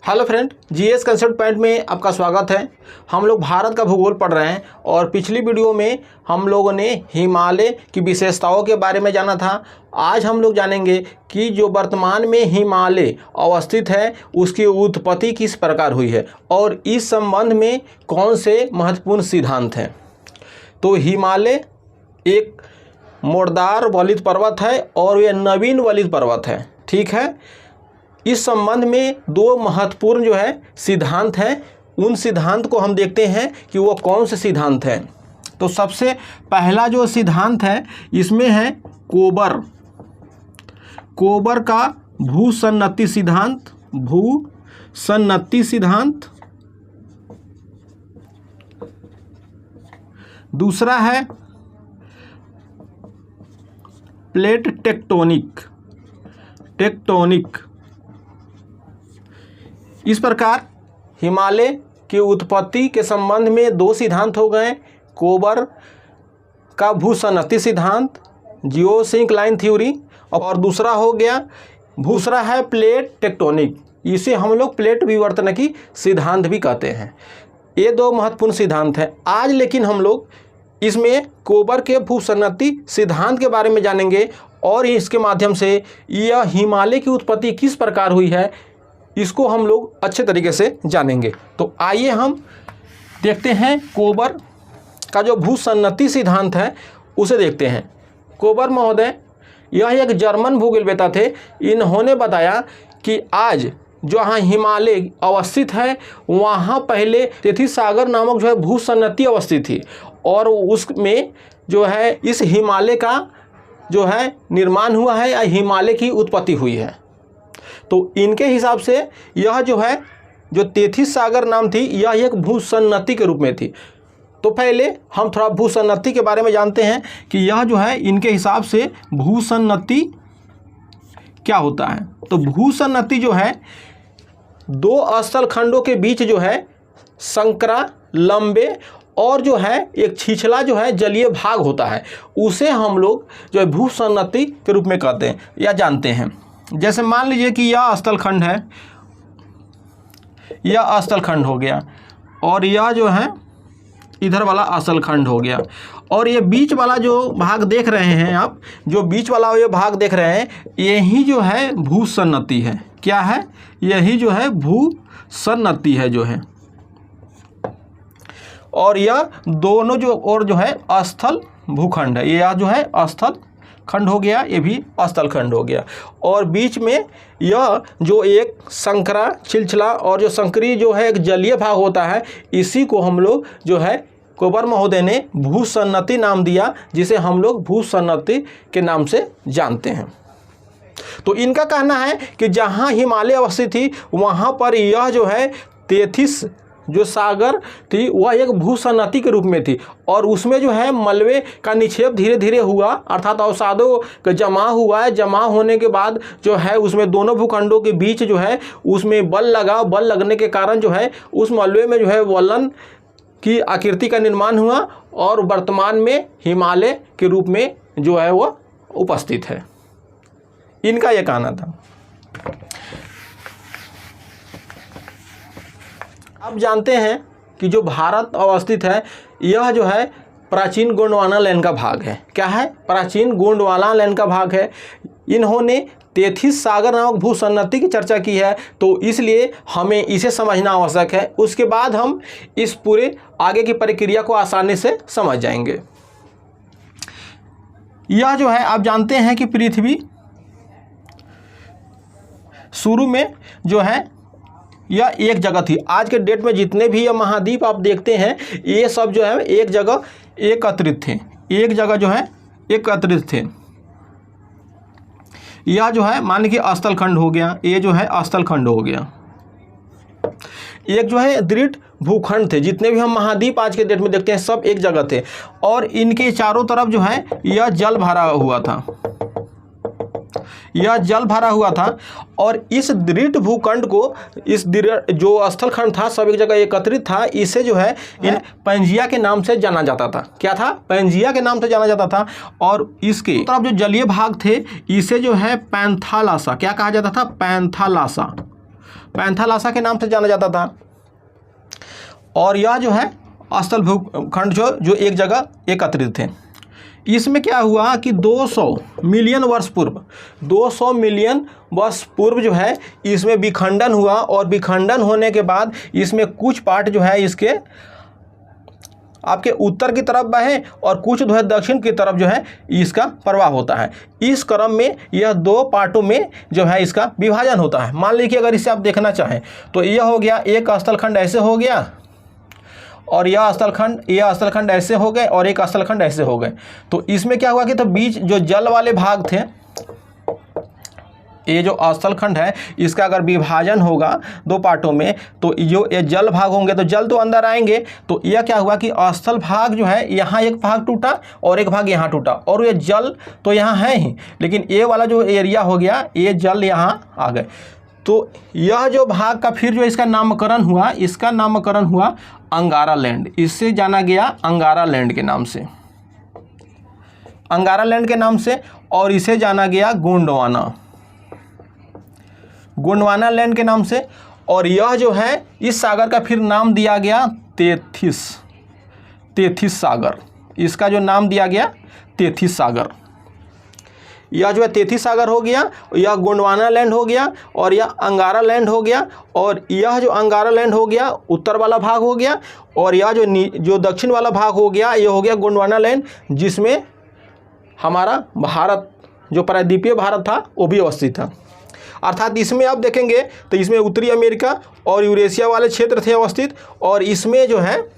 Hello friend, GS concept point में आपका स्वागत है। हम लोग भारत का भूगोल पढ़ रहे हैं और पिछली वीडियो में हम लोगों ने हिमालय की विशेषताओं के बारे में जाना था। आज हम लोग जानेंगे कि जो वर्तमान में हिमालय अवस्थित है उसकी उत्पत्ति किस प्रकार हुई है और इस संबंध में कौन से महत्वपूर्ण सिद्धांत हैं। तो हिमालय एक मोड़दार वलित पर्वत है और यह नवीन वलित पर्वत है, ठीक है। इस संबंध में दो महत्वपूर्ण जो है सिद्धांत हैं, उन सिद्धांत को हम देखते हैं कि वो कौन से सिद्धांत हैं। तो सबसे पहला जो सिद्धांत है इसमें है कोबर का भूसन्नति सिद्धांत। दूसरा है प्लेट टेक्टोनिक। इस प्रकार हिमालय की उत्पत्ति के संबंध में दो सिद्धांत हो गए, कोबर का भूसन्नति सिद्धांत जियोसिंक्लाइन थ्योरी, और दूसरा है प्लेट टेक्टोनिक, इसे हम लोग प्लेट विवर्तनकी सिद्धांत भी कहते हैं। ये दो महत्वपूर्ण सिद्धांत हैं। आज लेकिन हम लोग इसमें कोबर के भूसन्नति सिद्धांत के बारे में जानेंगे और इसके माध्यम से यह हिमालय की उत्पत्ति किस प्रकार हुई है इसको हम लोग अच्छे तरीके से जानेंगे। तो आइए हम देखते हैं कोबर का जो भूसन्नति सिद्धांत है उसे देखते हैं। कोबर महोदय यह एक जर्मन भूगोलवेत्ता थे। इन्होंने बताया कि आज जहाँ हिमालय अवस्थित है वहाँ पहले तेथिस सागर नामक जो है भूसन्नति अवस्थित थी और उसमें जो है इस हिमालय का जो है निर्माण हुआ है या हिमालय की उत्पत्ति हुई है। तो इनके हिसाब से यह जो है जो तेथिस सागर नाम थी यह एक भूसन्नति के रूप में थी। तो पहले हम थोड़ा भूसन्नति के बारे में जानते हैं कि यह जो है इनके हिसाब से भूसन्नति क्या होता है। तो भूसन्नति जो है दो स्थल खंडों के बीच जो है संकरा लंबे और जो है एक छिछला जो है जलीय भाग होता है, उसे हम लोग जो है भूसन्नति के रूप में कहते हैं या जानते हैं। जैसे मान लीजिए कि यह स्थल खंड है, यह स्थल खंड हो गया और यह जो है इधर वाला स्थल खंड हो गया और ये बीच वाला जो भाग देख रहे हैं आप, जो बीच वाला ये भाग देख रहे हैं यही जो है भूसन्नति है। क्या है? यही जो है भूसन्नति है जो है। और यह दोनों जो और जो है स्थल भूखंड है, यह जो है स्थल खंड हो गया, ये भी स्थल खंड हो गया। और बीच में यह जो एक संकरा छिलछला और जो संकरी जो है एक जलीय भाग होता है, इसी को हम लोग जो है कोबर महोदय ने भूसन्नति नाम दिया, जिसे हम लोग भूसन्नति के नाम से जानते हैं। तो इनका कहना है कि जहाँ हिमालय अवस्थित थी वहाँ पर यह जो है तेथिस जो सागर थी वह एक भूसन्नति के रूप में थी और उसमें जो है मलबे का निक्षेप धीरे धीरे हुआ, अर्थात अवसादों का जमा हुआ है। जमा होने के बाद जो है उसमें दोनों भूखंडों के बीच जो है उसमें बल लगा, बल लगने के कारण जो है उस मलबे में जो है वलन की आकृति का निर्माण हुआ और वर्तमान में हिमालय के रूप में जो है वह उपस्थित है। इनका यह कहना था। अब जानते हैं कि जो भारत अवस्थित है यह जो है प्राचीन गोंडवाना लैंड का भाग है। क्या है? प्राचीन गोंडवाना लैंड का भाग है। इन्होंने तेथिस सागर नामक भूसन्नति की चर्चा की है, तो इसलिए हमें इसे समझना आवश्यक है। उसके बाद हम इस पूरे आगे की प्रक्रिया को आसानी से समझ जाएंगे। यह जो है आप जानते हैं कि पृथ्वी शुरू में जो है यह एक जगह थी। आज के डेट में जितने भी ये महाद्वीप आप देखते हैं ये सब जो है एक जगह एकत्रित थे, एक जगह जो है एकत्रित थे। यह जो है मान लीजिए स्थल खंड हो गया, ये जो है स्थल खंड हो गया। एक जो है दृढ़ भूखंड थे, जितने भी हम महाद्वीप आज के डेट में देखते हैं सब एक जगह थे और इनके चारों तरफ जो है यह जल भरा हुआ था, यह जल भरा हुआ था। और इस दृढ़ भूखंड को, इस दृढ़ जो स्थल खंड था सब एक जगह एकत्रित था, इसे जो है इन पैंजिया के नाम से जाना जाता था। क्या था? पैंजिया के नाम से जाना जाता था। और इसके तरफ जो जलीय भाग थे इसे जो है पैंथालासा, क्या कहा जाता था? पैंथालासा। पैंथालासा के नाम से जाना जाता था। और यह जो है स्थल भूखंड जो एक जगह एकत्रित थे। इसमें क्या हुआ कि 200 मिलियन वर्ष पूर्व 200 मिलियन वर्ष पूर्व जो है इसमें विखंडन हुआ, और विखंडन होने के बाद इसमें कुछ पार्ट जो है इसके आपके उत्तर की तरफ बहे और कुछ जो है दक्षिण की तरफ जो है इसका प्रवाह होता है। इस क्रम में यह दो पार्टों में जो है इसका विभाजन होता है। मान लीजिए अगर इसे आप देखना चाहें तो यह हो गया एक स्थलखंड ऐसे हो गया, और यह स्थलखंड ऐसे हो गए, और एक स्थलखंड ऐसे हो गए। तो इसमें क्या हुआ कि तो बीच जो जल वाले भाग थे, ये जो स्थलखंड है इसका अगर विभाजन होगा दो पार्टों में तो जो ये जल भाग होंगे तो जल तो अंदर आएंगे। तो यह क्या हुआ कि स्थल भाग जो है यहाँ एक भाग टूटा और एक भाग यहाँ टूटा, और ये जल तो यहाँ है ही, लेकिन ये वाला जो एरिया हो गया ये जल यहाँ आ गए। तो यह जो भाग का फिर जो इसका नामकरण हुआ, इसका नामकरण हुआ अंगारा लैंड। इससे जाना गया अंगारा लैंड के नाम से, अंगारा लैंड के नाम से। और इसे जाना गया गोंडवाना लैंड के नाम से। और यह जो है इस सागर का फिर नाम दिया गया तेथिस सागर। इसका जो नाम दिया गया तेथिस सागर। यह जो है तेथिस सागर हो गया, यह गोंडवाना लैंड हो गया, और यह अंगारा लैंड हो गया। और यह जो अंगारा लैंड हो गया उत्तर वाला भाग हो गया, और यह जो दक्षिण वाला भाग हो गया यह हो गया गोंडवाना लैंड, जिसमें हमारा भारत जो प्रायद्वीपीय भारत था वो भी अवस्थित था। अर्थात इसमें आप देखेंगे तो इसमें उत्तरी अमेरिका और यूरेशिया वाले क्षेत्र थे अवस्थित, और इसमें जो है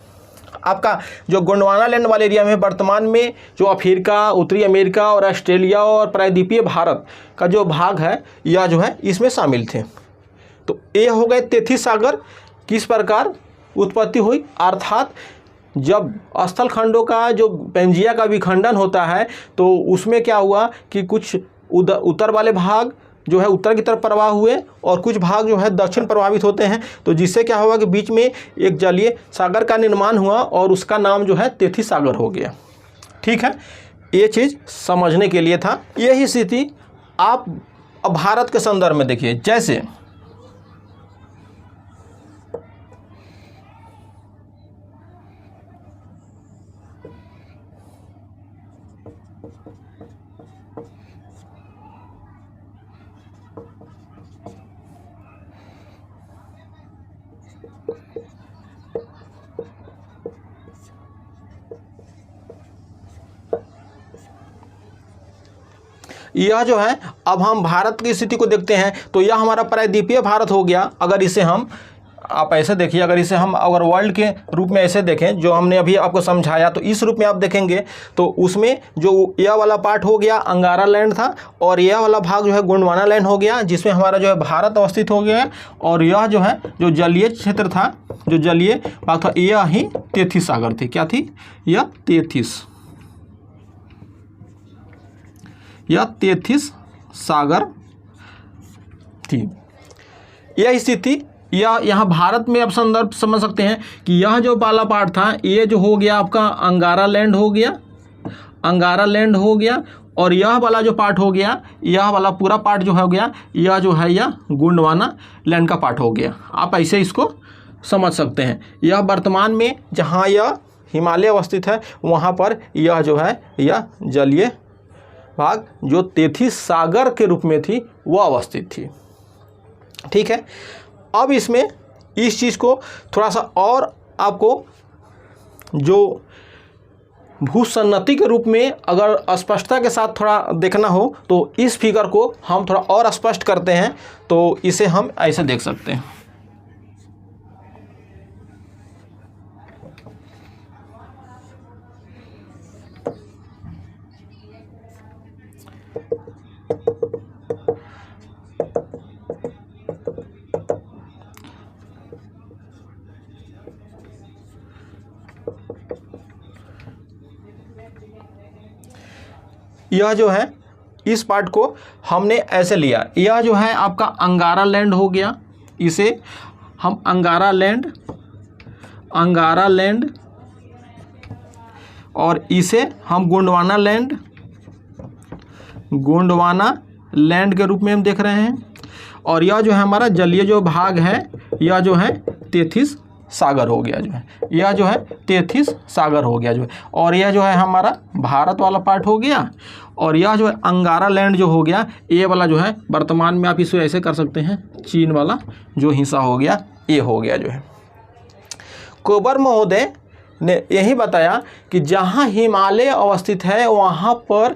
आपका जो गोंडवाना लैंड वाले एरिया में वर्तमान में जो अफ्रीका, उत्तरी अमेरिका और ऑस्ट्रेलिया और प्रायद्वीपीय भारत का जो भाग है यह जो है इसमें शामिल थे। तो ये हो गए तेथिस सागर। किस प्रकार उत्पत्ति हुई, अर्थात जब स्थल खंडों का जो पेंजिया का विखंडन होता है तो उसमें क्या हुआ कि कुछ उत्तर वाले भाग जो है उत्तर की तरफ प्रवाह हुए और कुछ भाग जो है दक्षिण प्रभावित होते हैं। तो जिससे क्या हुआ कि बीच में एक जलीय सागर का निर्माण हुआ और उसका नाम जो है तेथिस सागर हो गया। ठीक है, ये चीज़ समझने के लिए था। यही स्थिति आप भारत के संदर्भ में देखिए, जैसे यह जो है अब हम भारत की स्थिति को देखते हैं तो यह हमारा प्रायद्वीपीय भारत हो गया। अगर इसे हम आप ऐसे देखिए, अगर इसे हम अगर वर्ल्ड के रूप में ऐसे देखें जो हमने अभी आपको समझाया, तो इस रूप में आप देखेंगे तो उसमें जो यह वाला पार्ट हो गया अंगारा लैंड था, और यह वाला भाग जो है गोंडवाना लैंड हो गया जिसमें हमारा जो है भारत अवस्थित हो गया। और यह जो है जो जलीय क्षेत्र था, जो जलीय भाग था, यह ही तेथिस सागर थी। क्या थी? यह तेथिस सागर थी। यह स्थिति यह यहाँ भारत में आप संदर्भ समझ सकते हैं कि यह जो वाला पार्ट था ये जो हो गया आपका अंगारा लैंड हो गया, और यह वाला जो पार्ट हो गया, यह वाला पूरा पार्ट जो हो गया, यह जो है यह गोंडवाना लैंड का पार्ट हो गया। आप ऐसे इसको समझ सकते हैं। यह वर्तमान में जहाँ यह हिमालय अवस्थित है वहाँ पर यह जो है यह जलीय भाग जो तेथिस सागर के रूप में थी वह अवस्थित थी। ठीक है, अब इसमें इस चीज़ को थोड़ा सा और आपको जो भूसन्नति के रूप में अगर स्पष्टता के साथ थोड़ा देखना हो तो इस फिगर को हम थोड़ा और स्पष्ट करते हैं। तो इसे हम ऐसे देख सकते हैं। यह जो है इस पार्ट को हमने ऐसे लिया, यह जो है आपका अंगारा लैंड हो गया, इसे हम अंगारा लैंड और इसे हम गोंडवाना लैंड के रूप में हम देख रहे हैं। और यह जो है हमारा जलीय जो भाग है यह जो है तेथिस सागर हो गया, जो है यह जो है तेथिस सागर हो गया जो है। और यह जो है हमारा भारत वाला पार्ट हो गया, और यह जो है अंगारा लैंड जो हो गया, ये वाला जो है वर्तमान में आप इसे ऐसे कर सकते हैं, चीन वाला जो हिस्सा हो गया ये हो गया जो है। कोबर महोदय ने यही बताया कि जहाँ हिमालय अवस्थित है वहाँ पर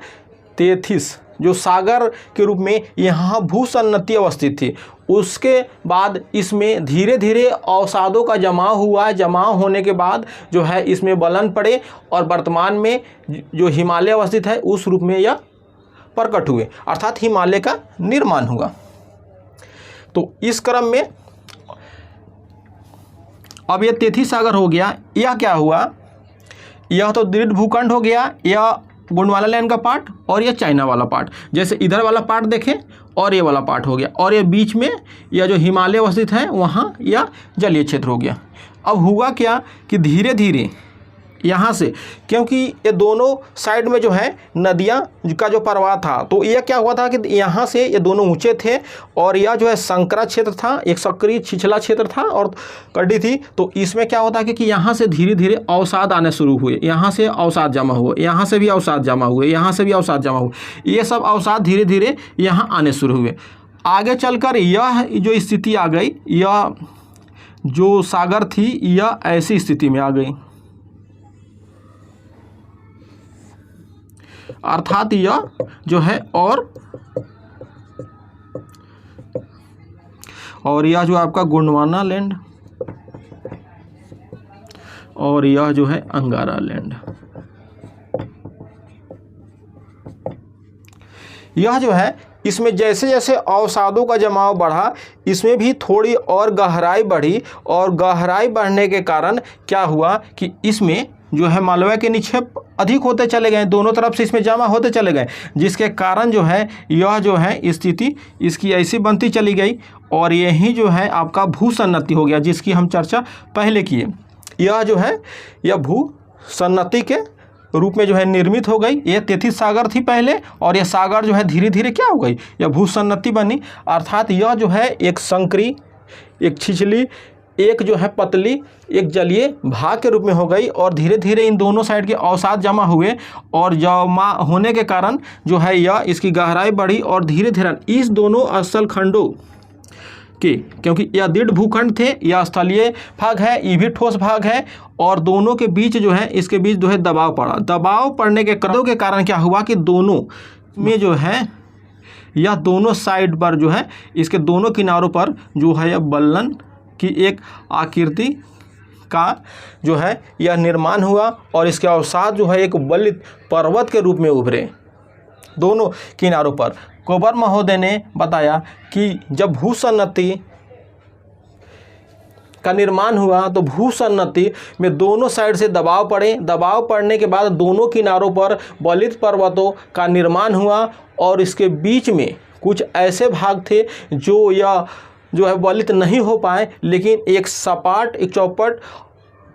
तेथिस जो सागर के रूप में यहाँ भूसन्नति अवस्थित थी। उसके बाद इसमें धीरे धीरे अवसादों का जमाव हुआ, जमाव होने के बाद जो है इसमें बलन पड़े और वर्तमान में जो हिमालय अवस्थित है उस रूप में यह प्रकट हुए, अर्थात हिमालय का निर्माण हुआ। तो इस क्रम में अब यह तेथिस सागर हो गया। यह क्या हुआ, यह तो दृढ़ भूखंड हो गया, यह गोंडवाना लैंड का पार्ट और यह चाइना वाला पार्ट। जैसे इधर वाला पार्ट देखें और ये वाला पार्ट हो गया, और ये बीच में यह जो हिमालय अवस्थित है वहाँ यह जलीय क्षेत्र हो गया। अब हुआ क्या कि धीरे धीरे यहाँ से, क्योंकि ये दोनों साइड में जो है नदियाँ का जो प्रवाह था, तो यह क्या हुआ था कि यहाँ से ये दोनों ऊंचे थे और यह जो है संकरा क्षेत्र था, एक सक्रिय छिछला क्षेत्र था और कड्डी थी। तो इसमें क्या होता है कि यहाँ से धीरे धीरे अवसाद आने शुरू हुए, यहाँ से अवसाद जमा हुए, यहाँ से भी अवसाद जमा हुए, यहाँ से भी अवसाद जमा हुए, ये सब अवसाद धीरे धीरे यहाँ आने शुरू हुए। आगे चलकर यह जो स्थिति आ गई, यह जो सागर थी यह ऐसी स्थिति में आ गई, अर्थात यह जो है और यह जो आपका गोंडवाना लैंड और यह जो है अंगारा लैंड, यह जो है इसमें जैसे जैसे अवसादों का जमाव बढ़ा इसमें भी थोड़ी और गहराई बढ़ी, और गहराई बढ़ने के कारण क्या हुआ कि इसमें जो है मालवा के निक्षेप अधिक होते चले गए, दोनों तरफ से इसमें जमा होते चले गए, जिसके कारण जो है यह जो है स्थिति इसकी ऐसी बनती चली गई, और यही जो है आपका भूसन्नति हो गया, जिसकी हम चर्चा पहले किए। यह जो है यह भूसन्नति के रूप में जो है निर्मित हो गई। यह तेथिस सागर थी पहले, और यह सागर जो है धीरे धीरे क्या हो गई, यह भूसन्नति बनी, अर्थात यह जो है एक संकरी, एक छिछली, एक जो है पतली, एक जलीय भाग के रूप में हो गई, और धीरे धीरे इन दोनों साइड के अवसाद जमा हुए, और जमा होने के कारण जो है यह इसकी गहराई बढ़ी, और धीरे धीरे इस दोनों अस्थल खंडों के, क्योंकि यह दृढ़ भूखंड थे, यह स्थलीय भाग है, ये भी ठोस भाग है, और दोनों के बीच जो है इसके बीच जो है दबाव पड़ा। दबाव पड़ने के कारण क्या हुआ कि दोनों में जो है यह दोनों साइड पर जो है इसके दोनों किनारों पर जो है यह बल्लन की एक आकृति का जो है यह निर्माण हुआ, और इसके अवसाद जो है एक बलित पर्वत के रूप में उभरे दोनों किनारों पर। कोबर महोदय ने बताया कि जब भूसन्नति का निर्माण हुआ तो भूसन्नति में दोनों साइड से दबाव पड़े, दबाव पड़ने के बाद दोनों किनारों पर बलित पर्वतों का निर्माण हुआ, और इसके बीच में कुछ ऐसे भाग थे जो है बलित नहीं हो पाए, लेकिन एक सपाट, एक चौपट,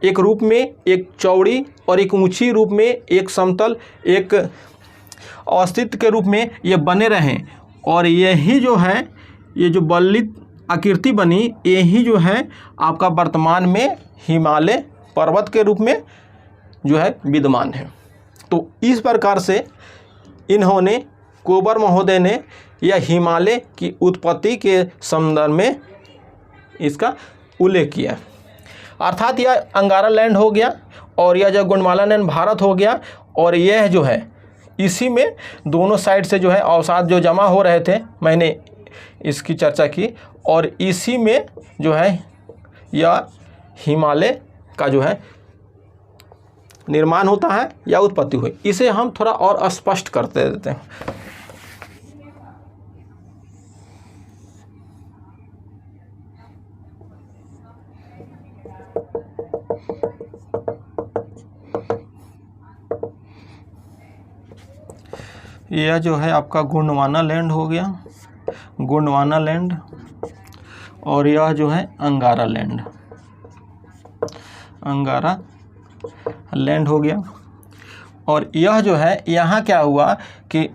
एक रूप में, एक चौड़ी और एक ऊंची रूप में, एक समतल, एक अवस्थित के रूप में ये बने रहें, और यही जो है ये जो बलित आकृति बनी, यही जो है आपका वर्तमान में हिमालय पर्वत के रूप में जो है विद्यमान है। तो इस प्रकार से इन्होंने, कोबर महोदय ने यह हिमालय की उत्पत्ति के संदर्भ में इसका उल्लेख किया, अर्थात यह अंगारा लैंड हो गया, और यह जो गोंडवाना लैंड भारत हो गया, और यह जो है इसी में दोनों साइड से जो है अवसाद जो जमा हो रहे थे, मैंने इसकी चर्चा की, और इसी में जो है यह हिमालय का जो है निर्माण होता है या उत्पत्ति हुई। इसे हम थोड़ा और स्पष्ट करते देते हैं। यह जो है आपका गोंडवाना लैंड हो गया, गोंडवाना लैंड, और यह जो है अंगारा लैंड, अंगारा लैंड हो गया। और यह जो है यहाँ क्या हुआ कि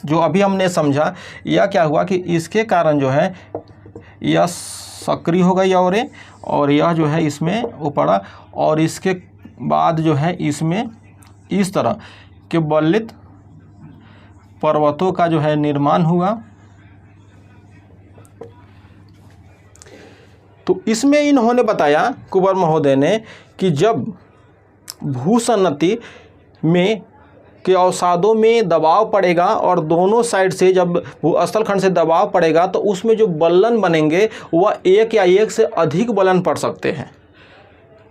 जो अभी हमने समझा, यह क्या हुआ कि इसके कारण जो है यह सक्रिय हो गई और यह जो है इसमें वो पड़ा, और इसके बाद जो है इसमें इस तरह के बल्लित पर्वतों का जो है निर्माण हुआ। तो इसमें इन्होंने बताया, कुबर महोदय ने, कि जब भूसन्नति में के अवसादों में दबाव पड़ेगा और दोनों साइड से जब भूस्थल खंड से दबाव पड़ेगा तो उसमें जो बल्लन बनेंगे वह एक या एक से अधिक बल्लन पड़ सकते हैं।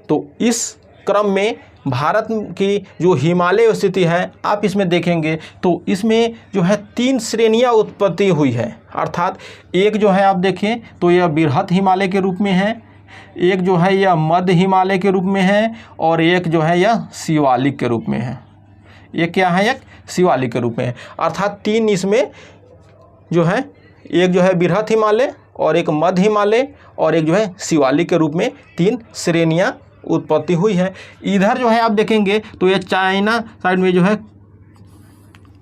तो इस क्रम में भारत की जो हिमालय स्थिति है, आप इसमें देखेंगे तो इसमें जो है 3 श्रेणियां उत्पत्ति हुई है। अर्थात एक जो है आप देखें तो यह बृहत हिमालय के रूप में है, एक जो है यह मध्य हिमालय के रूप में है, और एक जो है यह शिवालिक के रूप में है। ये क्या है? एक शिवालिक के रूप में है। अर्थात 3 इसमें जो है, एक जो है बृहत हिमालय और एक मध्य हिमालय और एक जो है शिवालिक के रूप में 3 श्रेणियां उत्पत्ति हुई है। इधर जो है आप देखेंगे तो ये चाइना साइड में जो है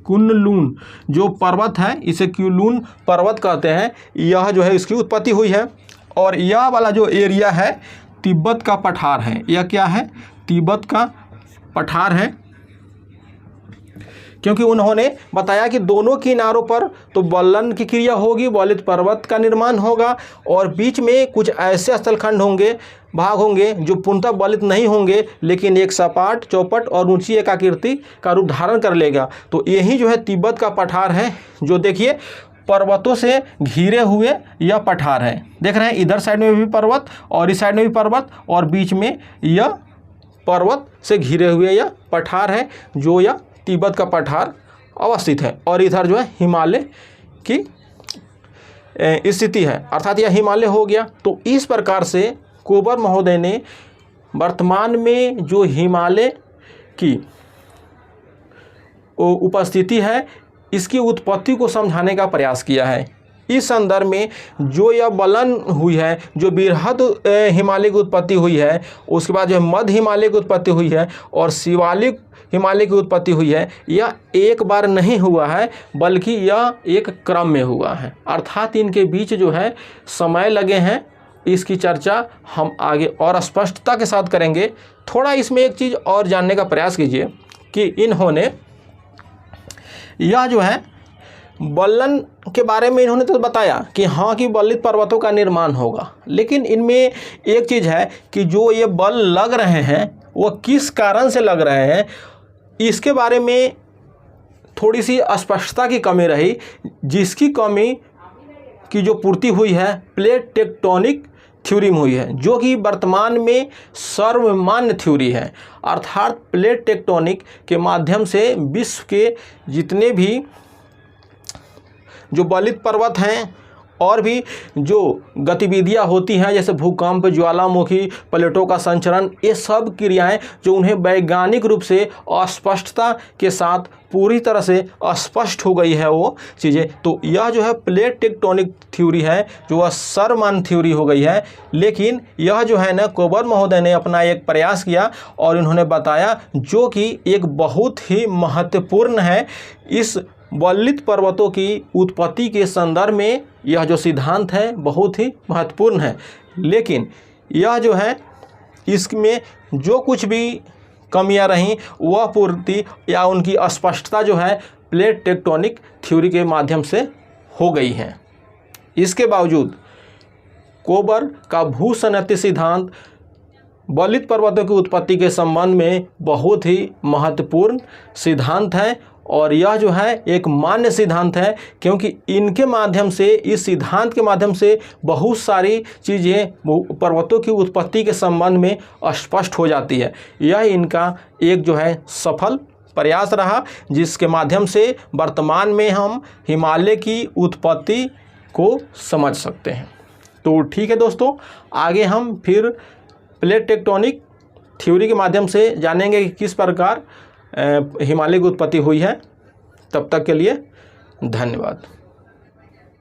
कुनलुन जो पर्वत है, इसे क्यूलुन पर्वत कहते हैं, यह जो है इसकी उत्पत्ति हुई है। और यह वाला जो एरिया है तिब्बत का पठार है। यह क्या है? तिब्बत का पठार है, क्योंकि उन्होंने बताया कि दोनों किनारों पर तो बल्लन की क्रिया होगी, बल्लित पर्वत का निर्माण होगा, और बीच में कुछ ऐसे स्थलखंड होंगे, भाग होंगे जो पूर्णतः बल्लित नहीं होंगे, लेकिन एक सपाट, चौपट और ऊंची एक आकृति का रूप धारण कर लेगा। तो यही जो है तिब्बत का पठार है, जो देखिए पर्वतों से घिरे हुए यह पठार है। देख रहे हैं, इधर साइड में भी पर्वत और इस साइड में भी पर्वत, और बीच में यह पर्वत से घिरे हुए यह पठार है, जो यह तिब्बत का पठार अवस्थित है। और इधर जो है हिमालय की स्थिति है, अर्थात यह हिमालय हो गया। तो इस प्रकार से कुबर महोदय ने वर्तमान में जो हिमालय की उपस्थिति है, इसकी उत्पत्ति को समझाने का प्रयास किया है। इस संदर्भ में जो यह बलन हुई है, जो बृहद हिमालय की उत्पत्ति हुई है, उसके बाद जो है मध्य हिमालय की उत्पत्ति हुई है और शिवालिक हिमालय की उत्पत्ति हुई है, यह एक बार नहीं हुआ है, बल्कि यह एक क्रम में हुआ है। अर्थात इनके बीच जो है समय लगे हैं। इसकी चर्चा हम आगे और स्पष्टता के साथ करेंगे। थोड़ा इसमें एक चीज़ और जानने का प्रयास कीजिए कि इन्होंने यह जो है बल्लन के बारे में इन्होंने तो बताया कि हाँ कि बल्लित पर्वतों का निर्माण होगा, लेकिन इनमें एक चीज़ है कि जो ये बल लग रहे हैं वो किस कारण से लग रहे हैं, इसके बारे में थोड़ी सी स्पष्टता की कमी रही, जिसकी कमी की जो पूर्ति हुई है प्लेट टेक्टोनिक थ्योरी में हुई है, जो कि वर्तमान में सर्वमान्य थ्योरी है। अर्थात प्लेट टेक्टोनिक के माध्यम से विश्व के जितने भी जो बल्लित पर्वत हैं और भी जो गतिविधियां होती हैं, जैसे भूकंप, ज्वालामुखी, प्लेटों का संचरण, ये सब क्रियाएं जो उन्हें वैज्ञानिक रूप से अस्पष्टता के साथ पूरी तरह से स्पष्ट हो गई है वो चीज़ें। तो यह जो है प्लेट टेक्टोनिक थ्योरी है, जो वह सर्वमान्य थ्योरी हो गई है। लेकिन यह जो है ना, कुबर महोदय ने अपना एक प्रयास किया और इन्होंने बताया, जो कि एक बहुत ही महत्वपूर्ण है। इस बल्लित पर्वतों की उत्पत्ति के संदर्भ में यह जो सिद्धांत है बहुत ही महत्वपूर्ण है। लेकिन यह जो है, इसमें जो कुछ भी कमियां रहीं वह पूर्ति या उनकी स्पष्टता जो है प्लेट टेक्टोनिक थ्योरी के माध्यम से हो गई है। इसके बावजूद कुबर का भूसन्नति सिद्धांत बल्लित पर्वतों की उत्पत्ति के संबंध में बहुत ही महत्वपूर्ण सिद्धांत है, और यह जो है एक मान्य सिद्धांत है, क्योंकि इनके माध्यम से, इस सिद्धांत के माध्यम से बहुत सारी चीज़ें पर्वतों की उत्पत्ति के संबंध में स्पष्ट हो जाती है। यह इनका एक जो है सफल प्रयास रहा, जिसके माध्यम से वर्तमान में हम हिमालय की उत्पत्ति को समझ सकते हैं। तो ठीक है दोस्तों, आगे हम फिर प्लेट टेक्टोनिक थ्योरी के माध्यम से जानेंगे कि किस प्रकार हिमालय की उत्पत्ति हुई है। तब तक के लिए धन्यवाद।